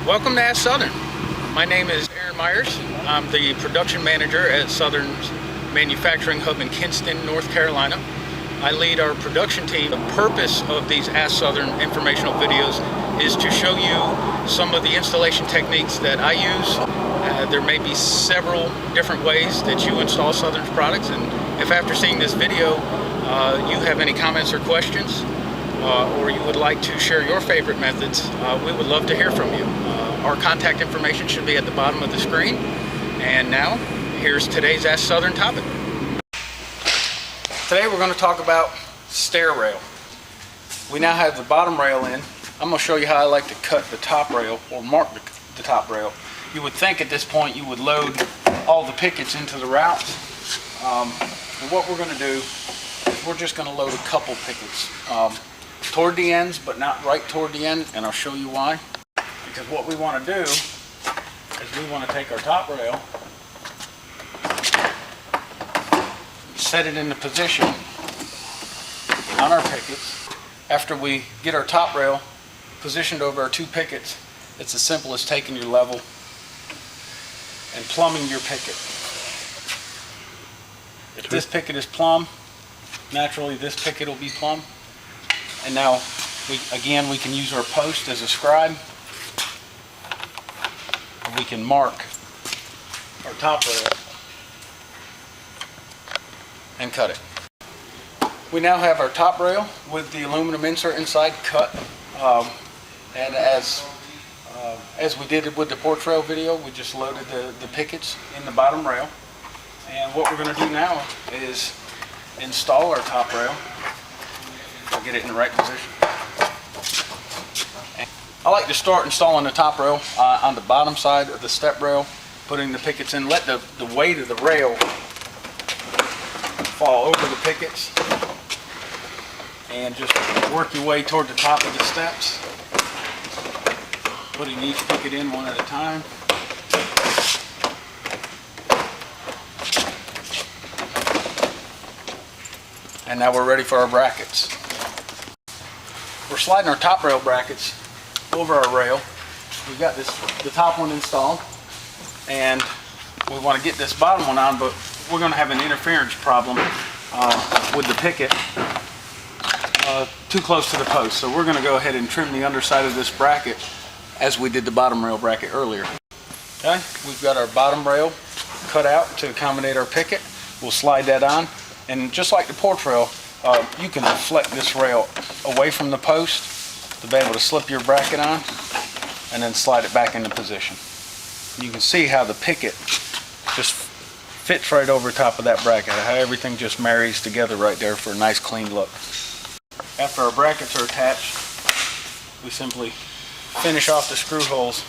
Welcome to Ask Southern. My name is Aaron Myers. I'm the production manager at Southern's manufacturing hub in Kinston, North Carolina. I lead our production team. The purpose of these Ask Southern informational videos is to show you some of the installation techniques that I use. There may be several different ways that you install Southern's products, and if after seeing this video you have any comments or questions, or you would like to share your favorite methods, we would love to hear from you. Our contact information should be at the bottom of the screen. And now, here's today's Ask Southern topic. Today we're going to talk about stair rail. We now have the bottom rail in. I'm going to show you how I like to cut the top rail, or mark the top rail. You would think at this point you would load all the pickets into the routes. And what we're going to do is we're just going to load a couple pickets toward the ends, but not right toward the end, and I'll show you why. Because what we want to do is we want to take our top rail, set it into position on our pickets. After we get our top rail positioned over our two pickets, it's as simple as taking your level and plumbing your picket. If this picket is plumb, naturally this picket will be plumb. And now, we can use our post as a scribe. We can mark our top rail and cut it. We now have our top rail with the aluminum insert inside cut. And as we did with the porch rail video, we just loaded the pickets in the bottom rail. And what we're going to do now is install our top rail. I'll get it in the right position. I like to start installing the top rail on the bottom side of the step rail, putting the pickets in. Let the weight of the rail fall over the pickets, and just work your way toward the top of the steps, putting each picket in one at a time. And now we're ready for our brackets. We're sliding our top rail brackets over our rail. We've got the top one installed, and we want to get this bottom one on, but we're going to have an interference problem with the picket too close to the post. So we're going to go ahead and trim the underside of this bracket as we did the bottom rail bracket earlier. Okay, we've got our bottom rail cut out to accommodate our picket. We'll slide that on, and just like the porch rail, you can deflect this rail away from the post to be able to slip your bracket on and then slide it back into position. You can see how the picket just fits right over top of that bracket, how everything just marries together right there for a nice clean look. After our brackets are attached, we simply finish off the screw holes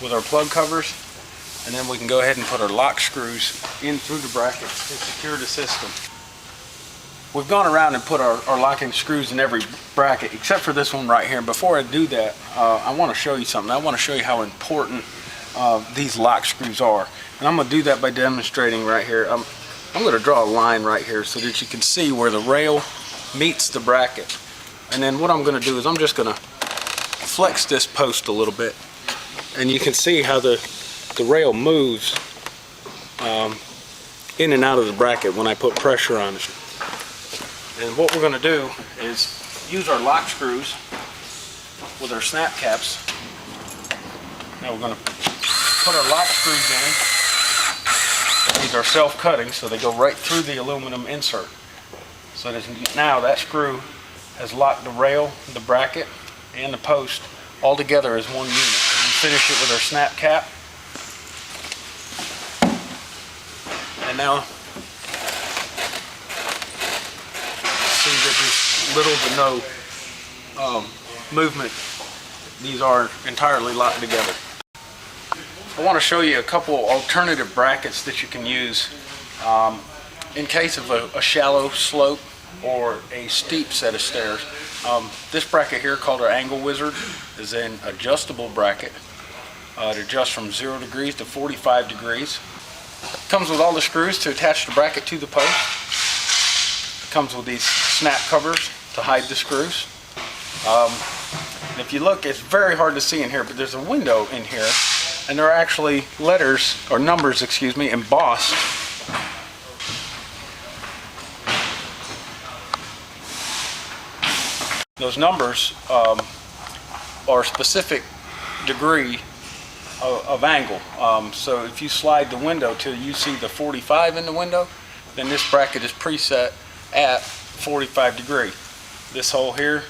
with our plug covers, and then we can go ahead and put our lock screws in through the brackets to secure the system. We've gone around and put our locking screws in every bracket except for this one right here. Before I do that, I want to show you something. I want to show you how important these lock screws are. And I'm going to do that by demonstrating right here. I'm going to draw a line right here so that you can see where the rail meets the bracket. And then what I'm going to do is I'm just going to flex this post a little bit. And you can see how the rail moves in and out of the bracket when I put pressure on it. And what we're going to do is use our lock screws with our snap caps. Now we're going to put our lock screws in. These are self-cutting, so they go right through the aluminum insert. So now that screw has locked the rail, the bracket, and the post all together as one unit. And we finish it with our snap cap. And now that there's little to no movement. These are entirely locked together. I want to show you a couple alternative brackets that you can use in case of a shallow slope or a steep set of stairs. This bracket here, called our Angle Wizard, is an adjustable bracket. It adjusts from 0 degrees to 45 degrees. It comes with all the screws to attach the bracket to the post. It comes with these snap covers to hide the screws. And if you look, it's very hard to see in here, but there's a window in here, and there are actually letters, or numbers, excuse me, embossed. Those numbers are specific degree of angle. So if you slide the window till you see the 45 in the window, then this bracket is preset at 45 degree. This hole here,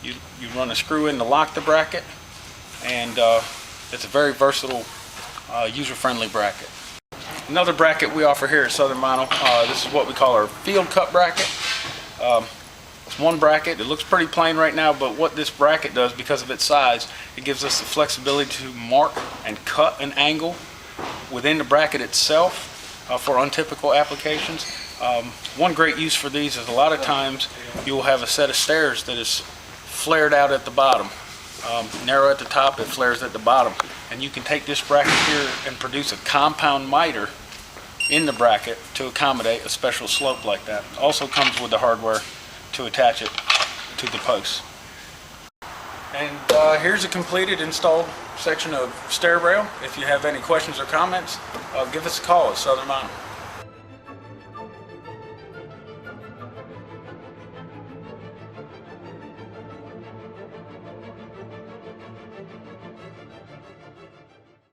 you run a screw in to lock the bracket, and it's a very versatile, user-friendly bracket. Another bracket we offer here at Southern Vinyl, this is what we call our field cut bracket. It's one bracket. It looks pretty plain right now, but what this bracket does, because of its size, it gives us the flexibility to mark and cut an angle within the bracket itself for untypical applications. One great use for these is a lot of times you will have a set of stairs that is flared out at the bottom. Narrow at the top, it flares at the bottom. And you can take this bracket here and produce a compound miter in the bracket to accommodate a special slope like that. Also comes with the hardware to attach it to the post. And here's a completed installed section of stair rail. If you have any questions or comments, give us a call at Southern Vinyl.